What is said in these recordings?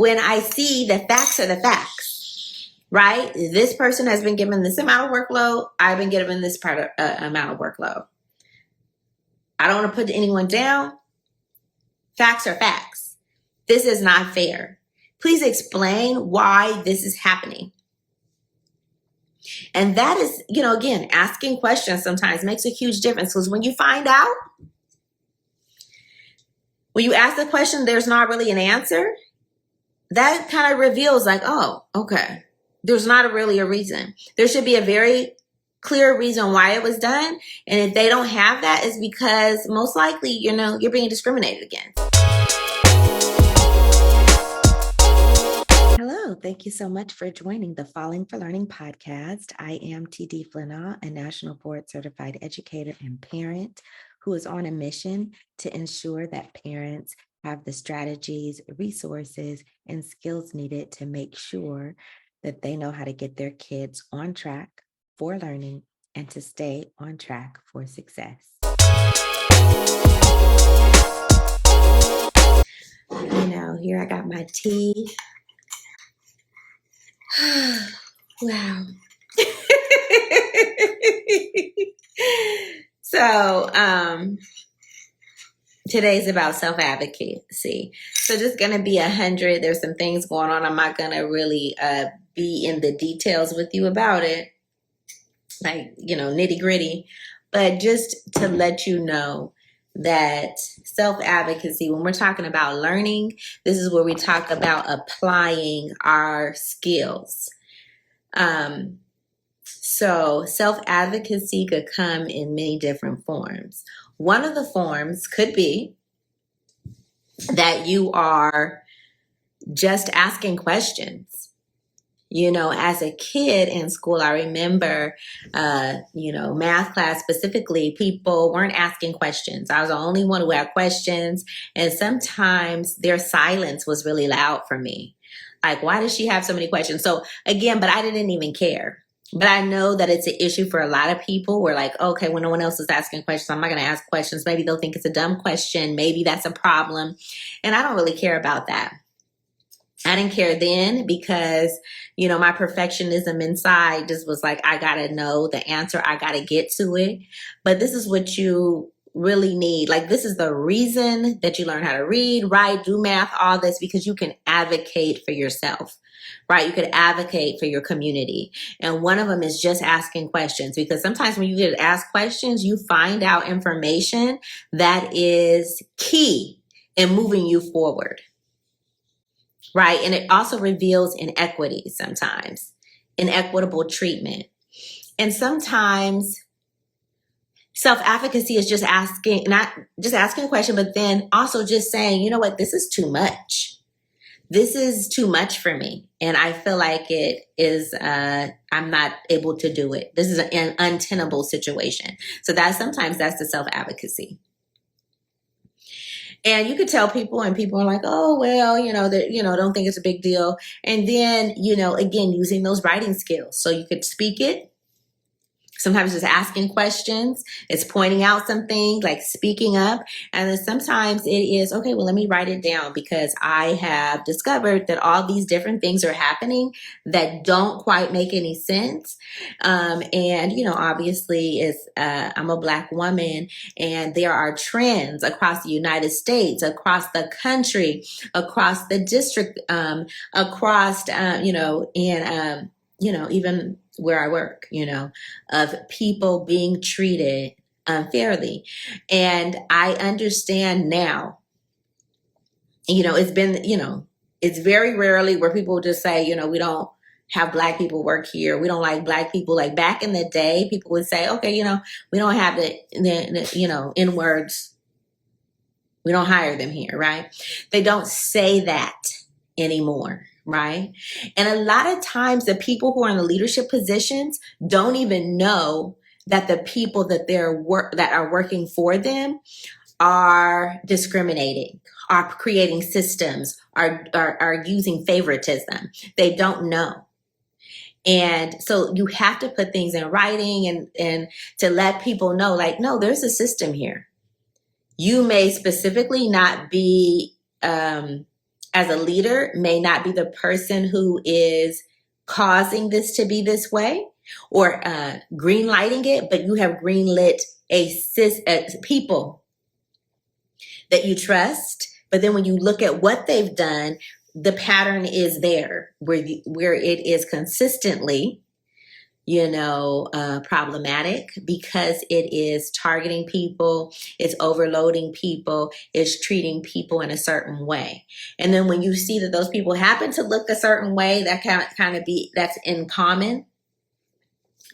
when I see the facts are the facts, right? This person has been given this amount of workload. I've been given this amount of workload. I don't want to put anyone down. Facts are facts. This is not fair. Please explain why this is happening. And that is, again, asking questions sometimes makes a huge difference, because when you find out, when you ask the question, there's not really an answer, that kind of reveals like, oh, okay, there's not really a reason. There should be a very clear reason why it was done. And if they don't have that, it's because most likely, you're being discriminated against. Hello, thank you so much for joining the Falling for Learning podcast. I am TD Flenaugh, a National Board Certified Educator and parent who is on a mission to ensure that parents have the strategies, resources, and skills needed to make sure that they know how to get their kids on track for learning and to stay on track for success. Here I got my tea. Wow. So, today's about self-advocacy. So just going to be 100. There's some things going on. I'm not going to really be in the details with you about it, like, nitty gritty, but just to let you know that self-advocacy, when we're talking about learning, this is where we talk about applying our skills. So self-advocacy could come in many different forms. One of the forms could be that you are just asking questions. As a kid in school, I remember, math class specifically, people weren't asking questions. I was the only one who had questions. And sometimes their silence was really loud for me. Like, why does she have so many questions? So again, but I didn't even care. But I know that it's an issue for a lot of people. We're like, okay, when no one else is asking questions, I'm not going to ask questions. Maybe they'll think it's a dumb question. Maybe that's a problem. And I don't really care about that. I didn't care then because, my perfectionism inside just was like, I got to know the answer. I got to get to it. But this is what you really need. Like, this is the reason that you learn how to read, write, do math, all this, because you can advocate for yourself, right? You could advocate for your community. And one of them is just asking questions, because sometimes when you get asked questions, you find out information that is key in moving you forward. Right. And it also reveals inequities sometimes, inequitable treatment. And sometimes self-advocacy is just asking, not just asking a question, but then also just saying, you know what, this is too much. This is too much for me. And I feel like it is, I'm not able to do it. This is an untenable situation. So sometimes that's the self-advocacy. And you could tell people, and people are like, oh, well, don't think it's a big deal. And then, again, using those writing skills. So you could speak it. Sometimes just asking questions. It's pointing out some things, like speaking up. And then sometimes it is, okay, well, let me write it down, because I have discovered that all these different things are happening that don't quite make any sense. And, obviously I'm a Black woman, and there are trends across the United States, across the country, across the district, across, even where I work, of people being treated unfairly. And I understand now, it's been, it's very rarely where people just say, we don't have Black people work here. We don't like Black people. Like back in the day, people would say, okay, we don't have the N-words. We don't hire them here, right? They don't say that anymore. Right. And a lot of times the people who are in the leadership positions don't even know that the people that that are working for them are discriminating, are creating systems, are using favoritism. They don't know. And so you have to put things in writing and to let people know, like, no, there's a system here. You may specifically not be as a leader may not be the person who is causing this to be this way or green lighting it, but you have green lit people that you trust. But then when you look at what they've done, the pattern is there where it is consistently, problematic because it is targeting people, it's overloading people, it's treating people in a certain way. And then when you see that those people happen to look a certain way, that that's in common.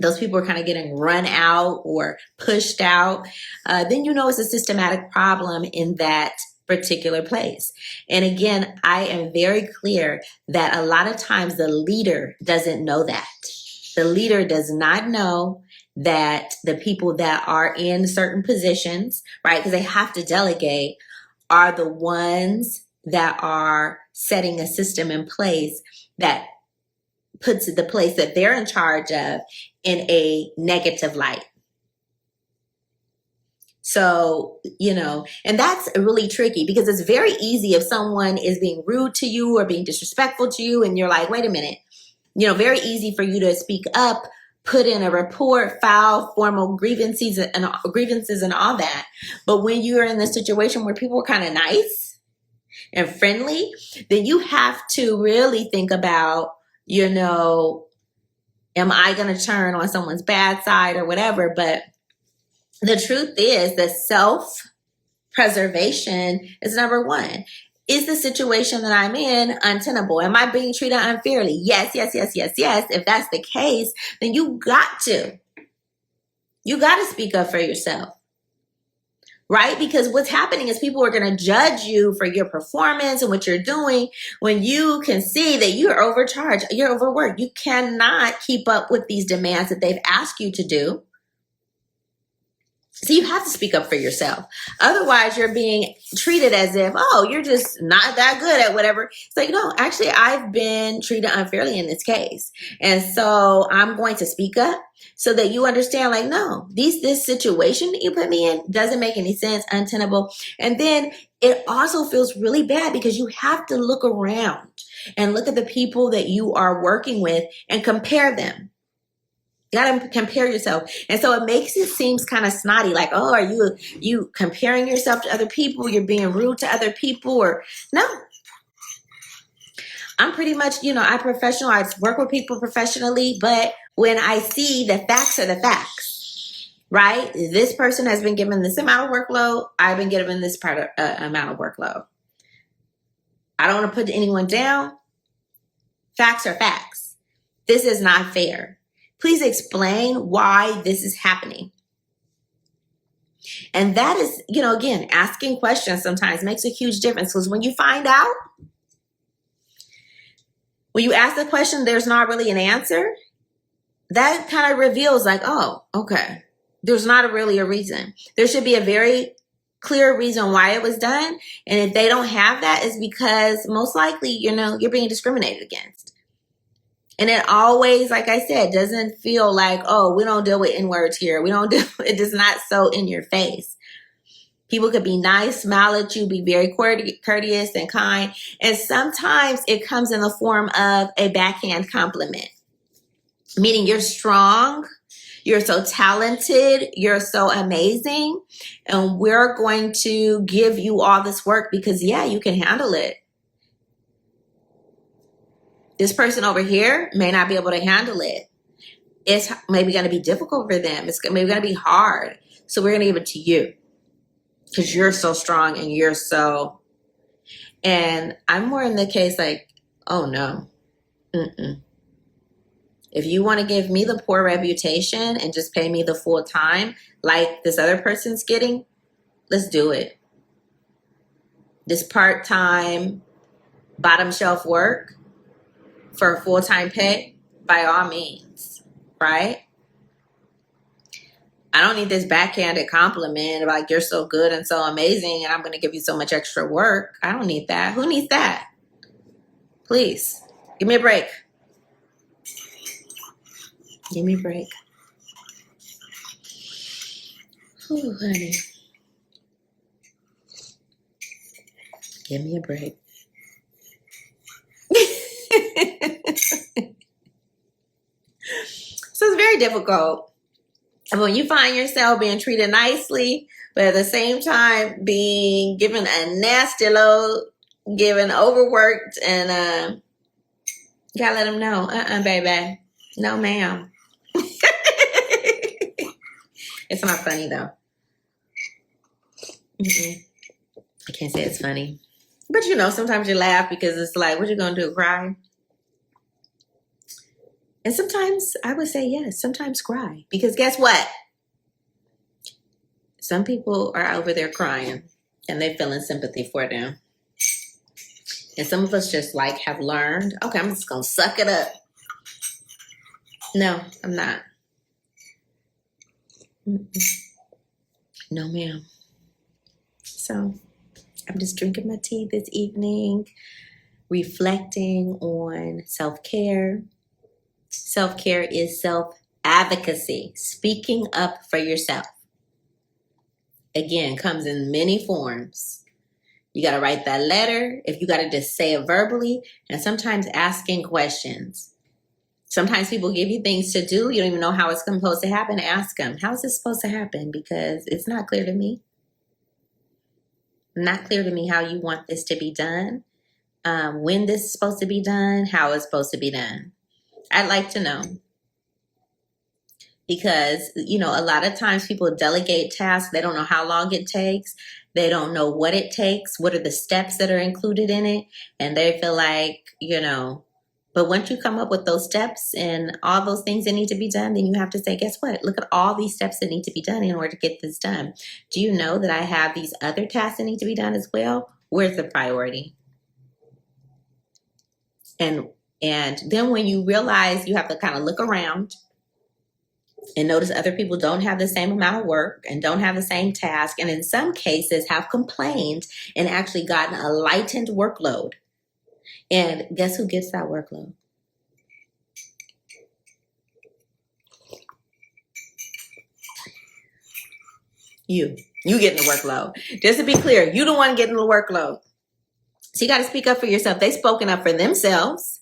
Those people are kind of getting run out or pushed out. Then it's a systematic problem in that particular place. And again, I am very clear that a lot of times the leader doesn't know that. The leader does not know that the people that are in certain positions, right, because they have to delegate, are the ones that are setting a system in place that puts the place that they're in charge of in a negative light. So, and that's really tricky because it's very easy if someone is being rude to you or being disrespectful to you and you're like, wait a minute, very easy for you to speak up, put in a report, file formal grievances and all that. But when you're in the situation where people are kind of nice and friendly, then you have to really think about, am I going to turn on someone's bad side or whatever? But the truth is that self-preservation is number one. Is the situation that I'm in untenable? Am I being treated unfairly? Yes. If that's the case, then you got to speak up for yourself, right? Because what's happening is people are going to judge you for your performance and what you're doing when you can see that you're overcharged, you're overworked. You cannot keep up with these demands that they've asked you to do. So you have to speak up for yourself. Otherwise, you're being treated as if, you're just not that good at whatever. It's like, no, actually, I've been treated unfairly in this case. And so I'm going to speak up so that you understand, like, no, this situation that you put me in doesn't make any sense, untenable. And then it also feels really bad because you have to look around and look at the people that you are working with and compare them. You got to compare yourself. And so it makes it seem kind of snotty, like, are you comparing yourself to other people? You're being rude to other people? Or no. I'm pretty much, I work with people professionally, but when I see the facts are the facts, right? This person has been given this amount of workload. I've been given this amount of workload. I don't want to put anyone down. Facts are facts. This is not fair. Please explain why this is happening. And that is, again, asking questions sometimes makes a huge difference because when you find out, when you ask the question, there's not really an answer, that kind of reveals like, okay, there's not really a reason. There should be a very clear reason why it was done. And if they don't have that, it's because most likely, you're being discriminated against. And it always, like I said, doesn't feel like, we don't deal with N-words here. It is not so in your face. People could be nice, smile at you, be very courteous and kind. And sometimes it comes in the form of a backhand compliment, meaning you're strong, you're so talented, you're so amazing, and we're going to give you all this work because, you can handle it. This person over here may not be able to handle it. It's maybe going to be difficult for them. It's maybe going to be hard. So we're going to give it to you because you're so strong and you're so. And I'm more in the case like, oh no. If you want to give me the poor reputation and just pay me the full time like this other person's getting, let's do it. This part-time bottom shelf work for full-time pay, by all means, right? I don't need this backhanded compliment like you're so good and so amazing and I'm going to give you so much extra work. I don't need that. Who needs that? Please, give me a break. Give me a break. Ooh, honey. Give me a break. very difficult when you find yourself being treated nicely, but at the same time being given a nasty load, given overworked, and you gotta let them know, baby, no, ma'am. It's not funny though. I can't say it's funny, but sometimes you laugh because it's like, what you gonna do, cry? And sometimes I would say yes, sometimes cry, because guess what? Some people are over there crying and they're feeling sympathy for them. And some of us just have learned, okay, I'm just gonna suck it up. No, I'm not. No, ma'am. So I'm just drinking my tea this evening, reflecting on self-care. Self-care is self-advocacy, speaking up for yourself. Again, comes in many forms. You got to write that letter, if you got to just say it verbally, and sometimes asking questions. Sometimes people give you things to do. You don't even know how it's supposed to happen. Ask them, how is this supposed to happen? Because it's not clear to me. Not clear to me how you want this to be done, when this is supposed to be done, how it's supposed to be done. I'd like to know. Because, a lot of times people delegate tasks. They don't know how long it takes. They don't know what it takes. What are the steps that are included in it? And they feel like, but once you come up with those steps and all those things that need to be done, then you have to say, guess what? Look at all these steps that need to be done in order to get this done. Do you know that I have these other tasks that need to be done as well? Where's the priority? And then when you realize, you have to kind of look around and notice other people don't have the same amount of work and don't have the same task, and in some cases have complained and actually gotten a lightened workload. And guess who gets that workload? You getting the workload. Just to be clear, you the one getting the workload. So you got to speak up for yourself. They've spoken up for themselves.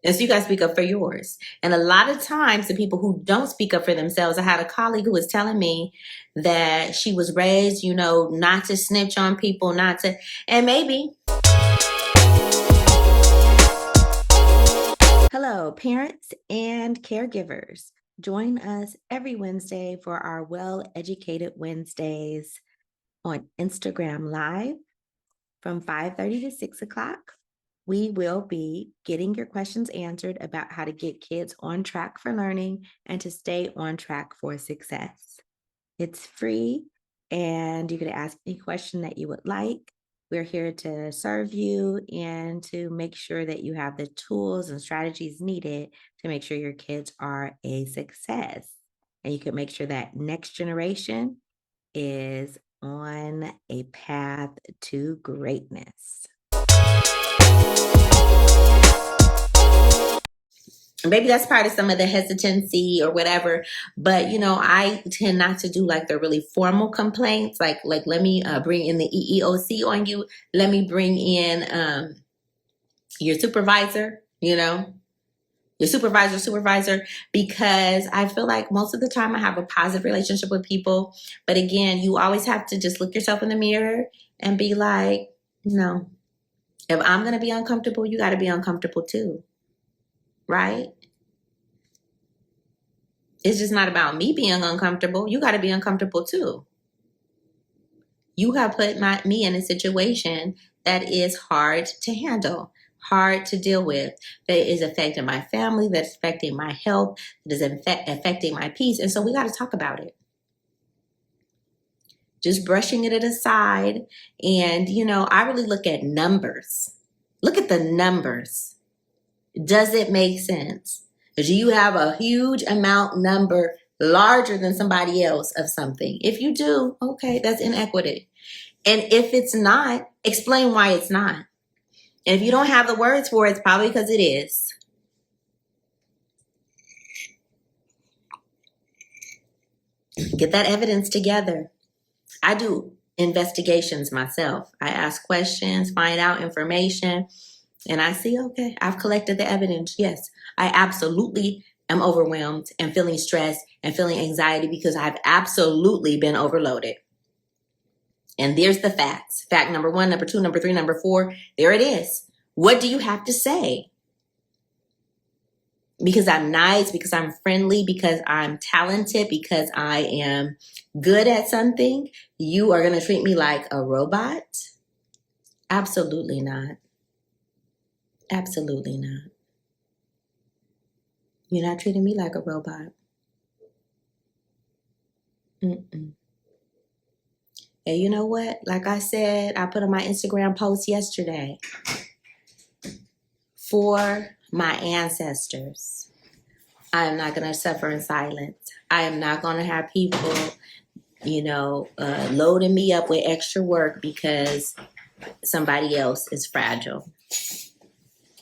And so you got to speak up for yours. And a lot of times the people who don't speak up for themselves, I had a colleague who was telling me that she was raised, not to snitch on people, and maybe. Hello, parents and caregivers. Join us every Wednesday for our Well-Educated Wednesdays on Instagram Live from 5:30 to 6 o'clock. We will be getting your questions answered about how to get kids on track for learning and to stay on track for success. It's free, and you can ask any question that you would like. We're here to serve you and to make sure that you have the tools and strategies needed to make sure your kids are a success. And you can make sure that next generation is on a path to greatness. Maybe that's part of some of the hesitancy or whatever, but I tend not to do the really formal complaints, like let me bring in the EEOC on you, let me bring in your supervisor, your supervisor, because I feel like most of the time I have a positive relationship with people. But again, you always have to just look yourself in the mirror and be like, no, if I'm going to be uncomfortable, you got to be uncomfortable too. Right? It's just not about me being uncomfortable. You got to be uncomfortable too. You have put me in a situation that is hard to handle, hard to deal with, that is affecting my family, that's affecting my health, that is affecting my peace. And so we got to talk about it. Just brushing it aside. And, I really look at numbers. Look at the numbers. Does it make sense? Do you have a huge number larger than somebody else of something? If you do, okay, that's inequity. And if it's not, explain why it's not. And if you don't have the words for it, it's probably because it is. Get that evidence together. I do investigations myself. I ask questions, find out information, and I see, okay, I've collected the evidence. Yes, I absolutely am overwhelmed and feeling stressed and feeling anxiety because I've absolutely been overloaded. And there's the facts. Fact number 1, number 2, number 3, number 4. There it is. What do you have to say? Because I'm nice, because I'm friendly, because I'm talented, because I am good at something, you are going to treat me like a robot? Absolutely not. Absolutely not. You're not treating me like a robot. Mm-mm. And you know what? Like I said, I put on my Instagram post yesterday, for my ancestors, I am not going to suffer in silence. I am not going to have people, loading me up with extra work because somebody else is fragile.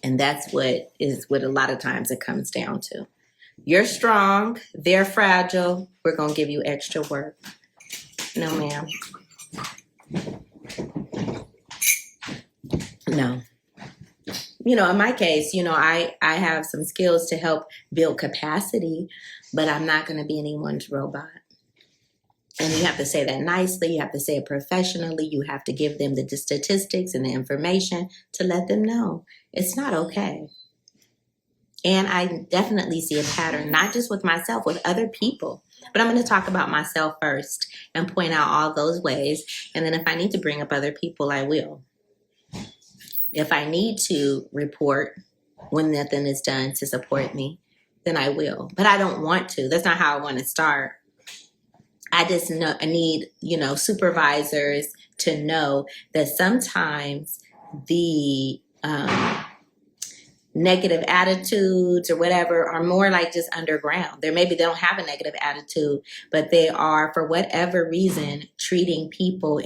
And that's what a lot of times it comes down to. You're strong, they're fragile, we're going to give you extra work. No, ma'am. No. In my case, I have some skills to help build capacity, but I'm not going to be anyone's robot. And you have to say that nicely. You have to say it professionally. You have to give them the statistics and the information to let them know it's not okay. And I definitely see a pattern, not just with myself, with other people. But I'm going to talk about myself first and point out all those ways. And then if I need to bring up other people, I will. If I need to report when nothing is done to support me, then I will. But I don't want to. That's not how I want to start. I just I need, supervisors to know that sometimes the negative attitudes or whatever are more like just underground. Maybe they don't have a negative attitude, but they are, for whatever reason, treating people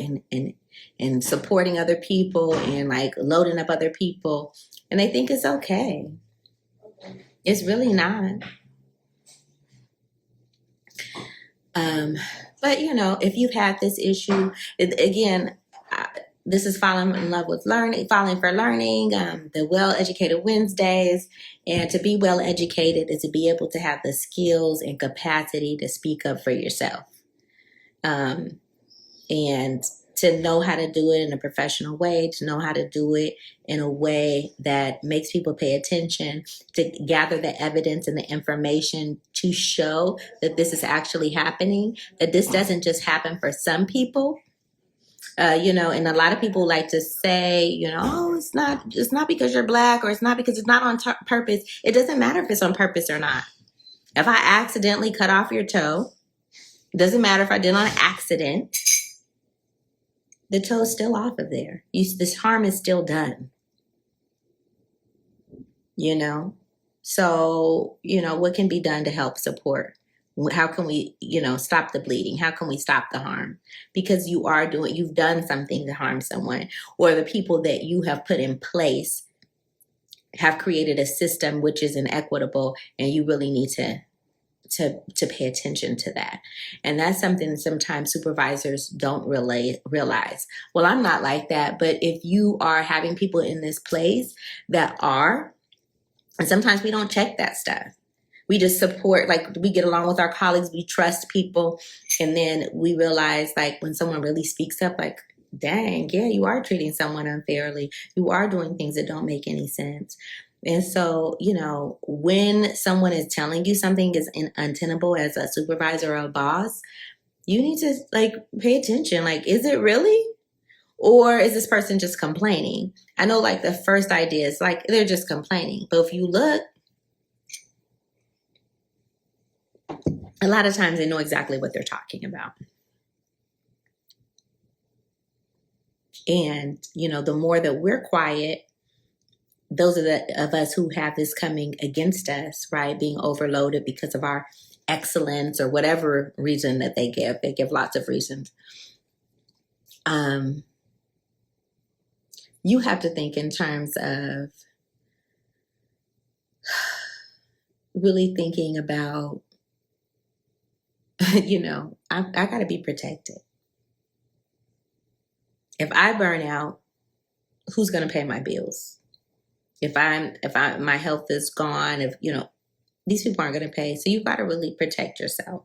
and supporting other people and like loading up other people. And they think it's okay. It's really not. But if you've had this issue, this is falling in love with learning, falling for learning, the Well-Educated Wednesdays. And to be well-educated is to be able to have the skills and capacity to speak up for yourself. And to know how to do it in a professional way, to know how to do it in a way that makes people pay attention, to gather the evidence and the information to show that this is actually happening, that this doesn't just happen for some people. And a lot of people like to say, oh, it's not because you're Black, or it's not because it's not on purpose. It doesn't matter if it's on purpose or not. If I accidentally cut off your toe, it doesn't matter if I did it on accident. The toe is still off of there. This harm is still done. So, what can be done to help support? How can we, stop the bleeding? How can we stop the harm? Because you've done something to harm someone, or the people that you have put in place have created a system which is inequitable, and you really need to pay attention to that. And that's something that sometimes supervisors don't really realize. Well, I'm not like that, but if you are having people in this place that are, and sometimes we don't check that stuff. We just support, like we get along with our colleagues, we trust people, and then we realize like when someone really speaks up, like, dang, yeah, you are treating someone unfairly. You are doing things that don't make any sense. And so, when someone is telling you something is untenable as a supervisor or a boss, you need to like pay attention. Like, is it really? Or is this person just complaining? I know like the first idea is like they're just complaining. But if you look, a lot of times they know exactly what they're talking about. And, the more that we're quiet, those of us who have this coming against us, right, being overloaded because of our excellence or whatever reason that they give lots of reasons. You have to think in terms of really thinking about, I got to be protected. If I burn out, who's going to pay my bills? If my health is gone, These people aren't going to pay. So you got to really protect yourself.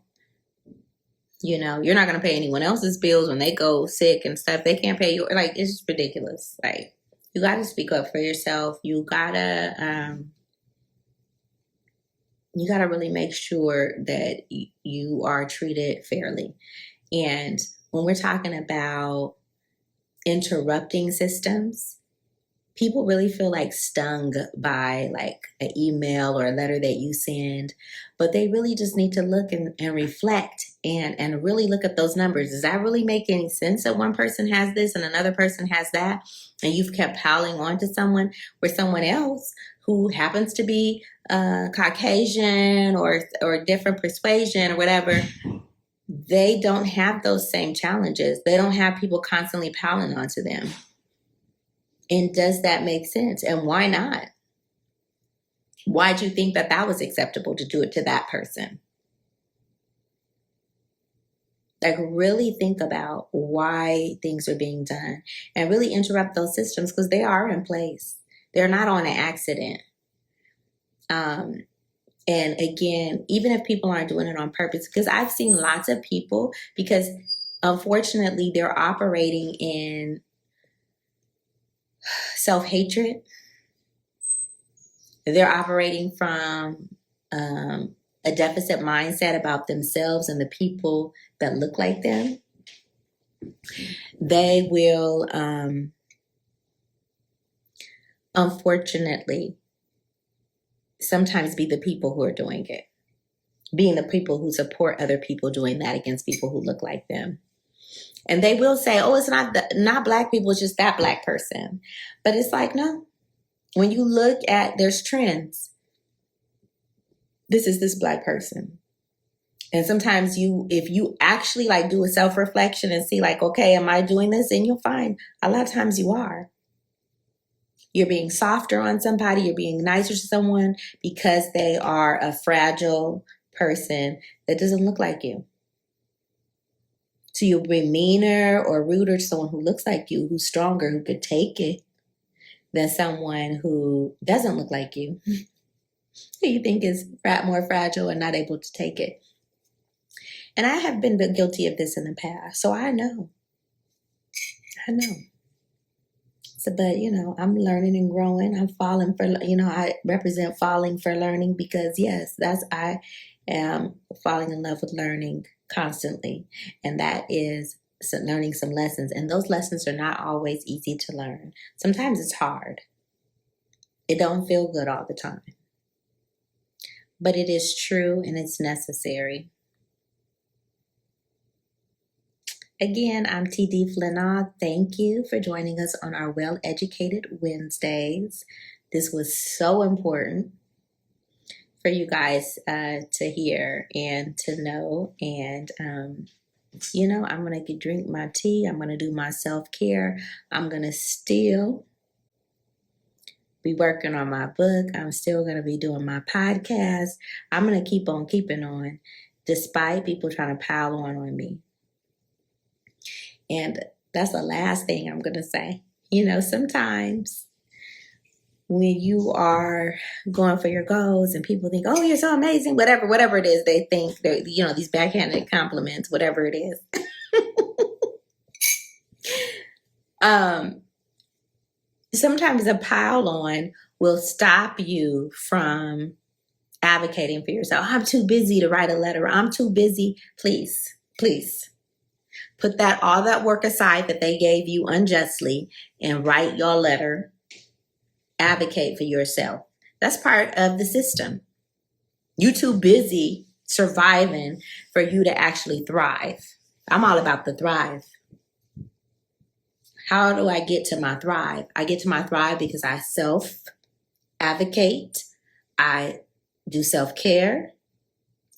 You know, you're not going to pay anyone else's bills when they go sick and stuff. They can't pay you. Like, it's just ridiculous. Like, you got to speak up for yourself. You got to really make sure that you are treated fairly. And when we're talking about interrupting systems, people really feel like stung by like an email or a letter that you send, but they really just need to look and reflect and really look at those numbers. Does that really make any sense that one person has this and another person has that? And you've kept piling on to someone where someone else who happens to be Caucasian or different persuasion or whatever, they don't have those same challenges. They don't have people constantly piling onto them. And does that make sense? And why not? Why'd you think that that was acceptable to do it to that person? Like, really think about why things are being done and really interrupt those systems, because they are in place. They're not on an accident. And again, even if people aren't doing it on purpose, because I've seen lots of people, because unfortunately they're operating in self-hatred. They're operating from a deficit mindset about themselves and the people that look like them. They will, unfortunately, sometimes be the people who are doing it, being the people who support other people doing that against people who look like them. And they will say, oh, it's not black people, it's just that black person. But it's like, no. When you look at, there's trends. This is this black person. And sometimes if you actually like do a self-reflection and see like, okay, am I doing this? And you'll find a lot of times you are. You're being softer on somebody. You're being nicer to someone because they are a fragile person that doesn't look like you. So you'll be meaner or ruder to someone who looks like you, who's stronger, who could take it, than someone who doesn't look like you, who you think is more fragile and not able to take it. And I have been guilty of this in the past, so I know. So, but, I'm learning and growing. I'm falling for, I represent falling for learning, because yes, I am falling in love with learning constantly. And that is learning some lessons. And those lessons are not always easy to learn. Sometimes it's hard. It don't feel good all the time. But it is true and it's necessary. Again, I'm TD Flenaugh. Thank you for joining us on our Well-Educated Wednesdays. This was so important for you guys to hear and to know. And, I'm going to drink my tea. I'm going to do my self-care. I'm going to still be working on my book. I'm still going to be doing my podcast. I'm going to keep on keeping on despite people trying to pile on me. And that's the last thing I'm going to say. Sometimes when you are going for your goals and people think, oh, you're so amazing, whatever it is, they think, these backhanded compliments, whatever it is. Sometimes a pile on will stop you from advocating for yourself. I'm too busy to write a letter. I'm too busy. Please. Put all that work aside that they gave you unjustly and write your letter. Advocate for yourself. That's part of the system. You're too busy surviving for you to actually thrive. I'm all about the thrive. How do I get to my thrive? I get to my thrive because I self-advocate. I do self-care,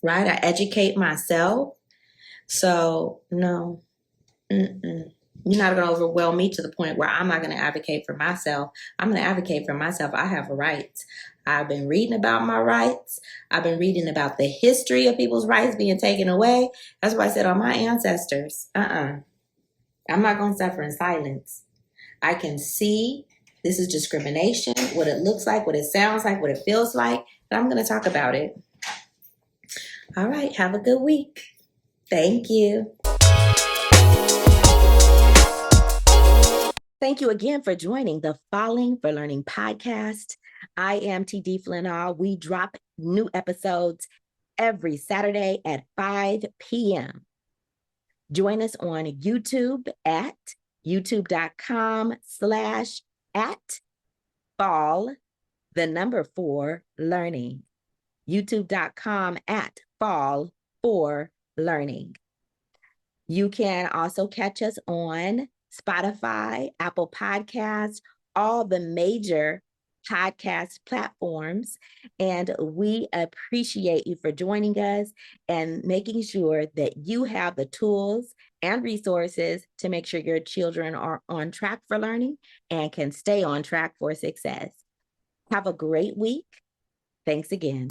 right? I educate myself. So, no. You're not going to overwhelm me to the point where I'm not going to advocate for myself. I'm going to advocate for myself. I have rights. I've been reading about my rights. I've been reading about the history of people's rights being taken away. That's why I said on my ancestors, I'm not going to suffer in silence. I can see this is discrimination, what it looks like, what it sounds like, what it feels like, and I'm going to talk about it. All right. Have a good week. Thank you. Thank you again for joining the Falling for Learning podcast. I am TD Flenaugh. We drop new episodes every Saturday at 5 p.m. Join us on YouTube at youtube.com/@fall4learning. youtube.com/fall4learning. You can also catch us on Spotify, Apple Podcasts, all the major podcast platforms. And we appreciate you for joining us and making sure that you have the tools and resources to make sure your children are on track for learning and can stay on track for success. Have a great week. Thanks again.